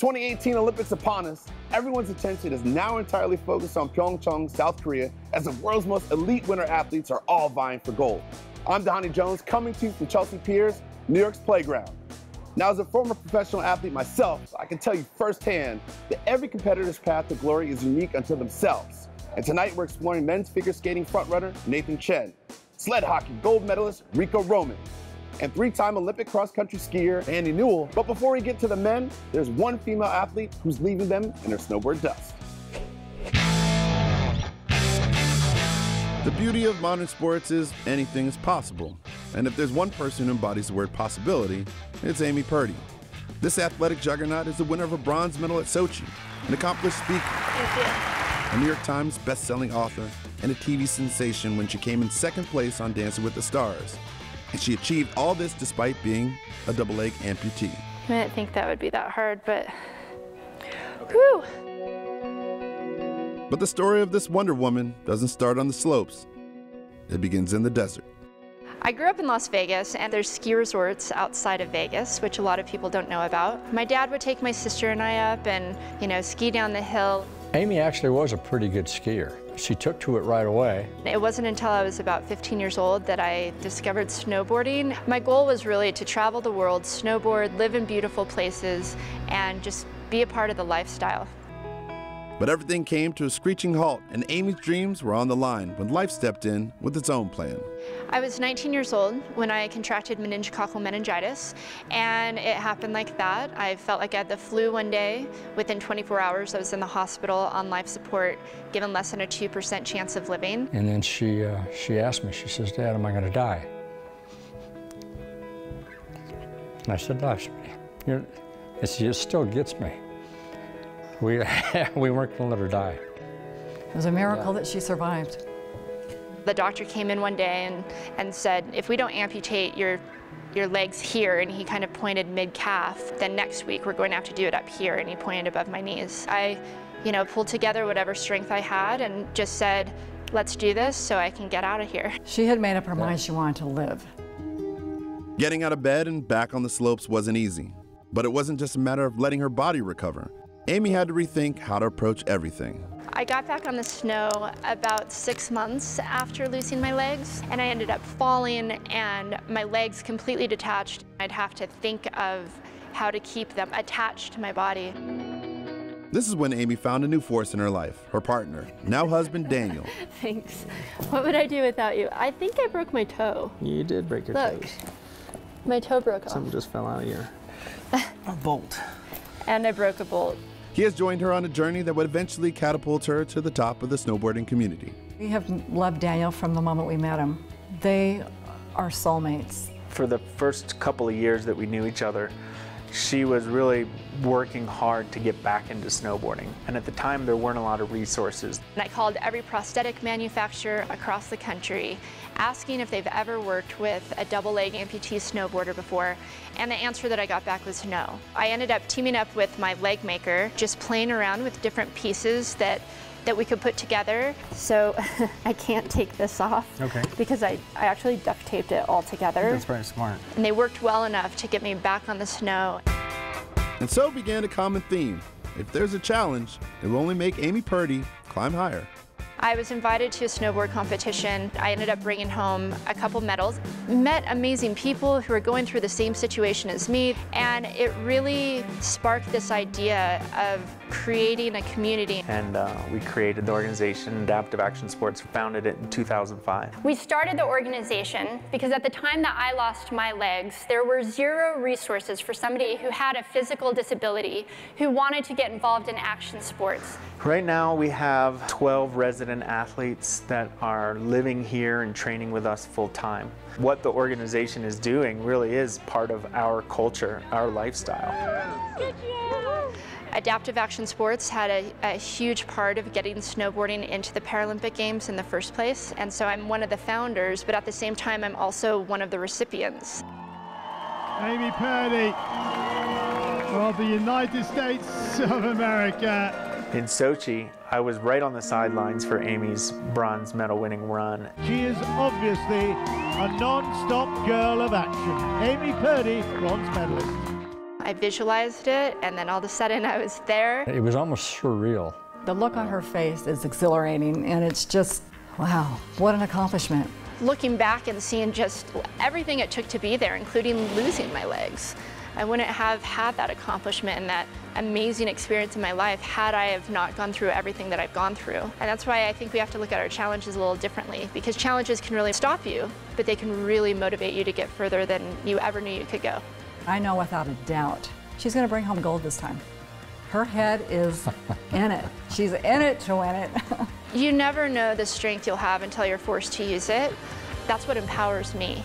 2018 Olympics upon us, everyone's attention is now entirely focused on Pyeongchang, South Korea, as the world's most elite winter athletes are all vying for gold. I'm Dhani Jones, coming to you from Chelsea Piers, New York's playground. Now, as a former professional athlete myself, I can tell you firsthand that every competitor's path to glory is unique unto themselves. And tonight we're exploring men's figure skating frontrunner Nathan Chen, sled hockey gold medalist Rico Roman, and three-time Olympic cross-country skier Andy Newell. But before we get to the men, there's one female athlete who's leaving them in her snowboard dust. The beauty of modern sports is anything is possible. And if there's one person who embodies the word possibility, it's Amy Purdy. This athletic juggernaut is the winner of a bronze medal at Sochi, an accomplished speaker, a New York Times best-selling author, and a TV sensation when she came in second place on Dancing with the Stars. And she achieved all this despite being a double-leg amputee. I didn't think that would be that hard, but whew. But the story of this Wonder Woman doesn't start on the slopes. It begins in the desert. I grew up in Las Vegas, and there's ski resorts outside of Vegas, which a lot of people don't know about. My dad would take my sister and I up and, ski down the hill. Amy actually was a pretty good skier. She took to it right away. It wasn't until I was about 15 years old that I discovered snowboarding. My goal was really to travel the world, snowboard, live in beautiful places, and just be a part of the lifestyle. But everything came to a screeching halt, and Amy's dreams were on the line when life stepped in with its own plan. I was 19 years old when I contracted meningococcal meningitis, and it happened like that. I felt like I had the flu one day. Within 24 hours, I was in the hospital on life support, given less than a 2% chance of living. And then she asked me, she says, "Dad, am I going to die?" And I said, "No, it still gets me. We weren't going to let her die." It was a miracle that she survived. The doctor came in one day and said, "If we don't amputate your legs here," and he kind of pointed mid-calf, "then next week we're going to have to do it up here," and he pointed above my knees. I, pulled together whatever strength I had and just said, "Let's do this so I can get out of here." She had made up her mind she wanted to live. Getting out of bed and back on the slopes wasn't easy, but it wasn't just a matter of letting her body recover. Amy had to rethink how to approach everything. I got back on the snow about 6 months after losing my legs, and I ended up falling and my legs completely detached. I'd have to think of how to keep them attached to my body. This is when Amy found a new force in her life, her partner, now husband Daniel. Thanks. What would I do without you? I think I broke my toe. You did break your Look, toes. my toe broke off. Something just fell out of your a bolt. And I broke a bolt. He has joined her on a journey that would eventually catapult her to the top of the snowboarding community. We have loved Daniel from the moment we met him. They are soulmates. For the first couple of years that we knew each other, she was really working hard to get back into snowboarding. And at the time, there weren't a lot of resources. And I called every prosthetic manufacturer across the country, asking if they've ever worked with a double-leg amputee snowboarder before, and the answer that I got back was no. I ended up teaming up with my leg maker, just playing around with different pieces that we could put together. So I can't take this off, okay, because I actually duct taped it all together. That's very smart. And they worked well enough to get me back on the snow. And so began a common theme. If there's a challenge, it will only make Amy Purdy climb higher. I was invited to a snowboard competition. I ended up bringing home a couple medals. Met amazing people who were going through the same situation as me, and it really sparked this idea of creating a community. And we created the organization Adaptive Action Sports, founded it in 2005. We started the organization because at the time that I lost my legs, there were zero resources for somebody who had a physical disability who wanted to get involved in action sports. Right now we have 12 resident athletes that are living here and training with us full time. What the organization is doing really is part of our culture, our lifestyle. Adaptive Action Sports had a huge part of getting snowboarding into the Paralympic Games in the first place, and so I'm one of the founders, but at the same time I'm also one of the recipients. Amy Purdy of the United States of America. In Sochi, I was right on the sidelines for Amy's bronze medal winning run. She is obviously a non-stop girl of action. Amy Purdy, bronze medalist. I I visualized it, and then all of a sudden I was there. It was almost surreal. The look on her face is exhilarating, and it's just, wow, what an accomplishment. Looking back and seeing just everything it took to be there, including losing my legs, I wouldn't have had that accomplishment and that amazing experience in my life had I have not gone through everything that I've gone through. And that's why I think we have to look at our challenges a little differently, because challenges can really stop you, but they can really motivate you to get further than you ever knew you could go. I know without a doubt she's going to bring home gold this time. Her head is in it. She's in it to win it. You never know the strength you'll have until you're forced to use it. That's what empowers me.